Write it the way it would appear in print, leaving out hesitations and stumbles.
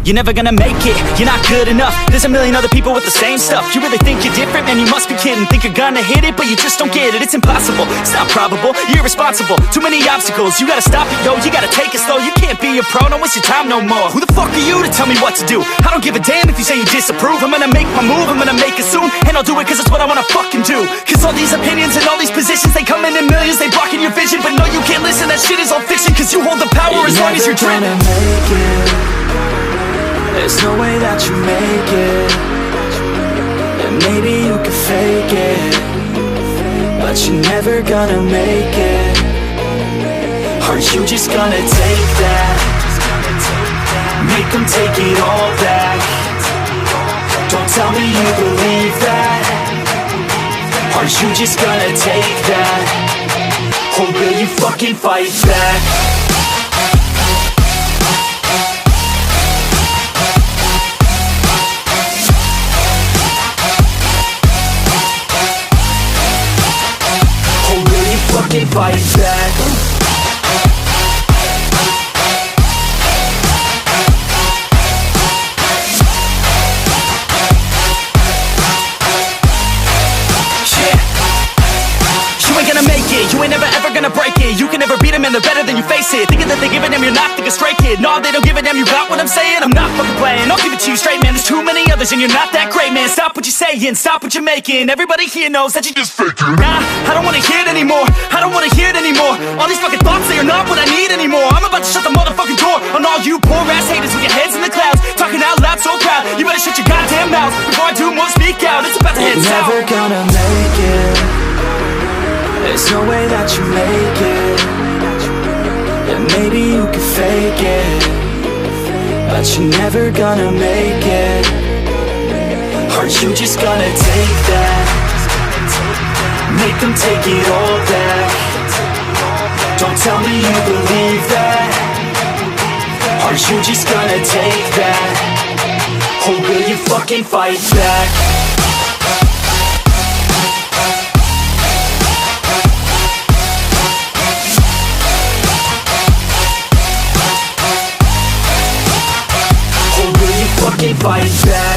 You're never gonna make it, you're not good enough. There's a million other people with the same stuff. You really think you're different? Man, you must be kidding. Think you're gonna hit it, but you just don't get it. It's impossible, it's not probable, you're irresponsible. Too many obstacles, you gotta stop it, yo. You gotta take it slow, you can't be a pro. Don't waste your time no more. Who the fuck are you to tell me what to do? I don't give a damn if you say you disapprove. I'm gonna make my move, I'm gonna make it soon. And I'll do it cause it's what I wanna fucking do. Cause all these opinions and all these positions, they come in millions, they blocking your vision. But no, you can't listen, that shit is all fiction. Cause you hold the power as long as you're dreaming. Make it. There's no way that you make it. And maybe you can fake it, but you're never gonna make it. Are you just gonna take that? Make them take it all back. Don't tell me you believe that. Are you just gonna take that? Or will you fucking fight back? Or will you fucking fight back? You ain't never ever gonna break it. You can never beat them and they're better than you face it. Thinking that they're giving them, you're not thinking straight, kid. No, they don't give a damn, you got what I'm saying? I'm not fucking playing, I'll give it to you straight, man. There's too many others and you're not that great, man. Stop what you're saying, stop what you're making. Everybody here knows that you just faking. Nah, I don't wanna hear it anymore, I don't wanna hear it anymore. All these fucking thoughts, they are not what I need anymore. I'm about to shut the motherfucking door on all you poor ass haters with your heads in the clouds, talking out loud so proud. You better shut your goddamn mouth before I do more speak out. It's about to head south. You're never gonna make it. There's no way that you make it. And maybe you can fake it, but you're never gonna make it. Are you just gonna take that? Make them take it all back. Don't tell me you believe that. Are you just gonna take that? Or will you fucking fight back? Fucking fight back.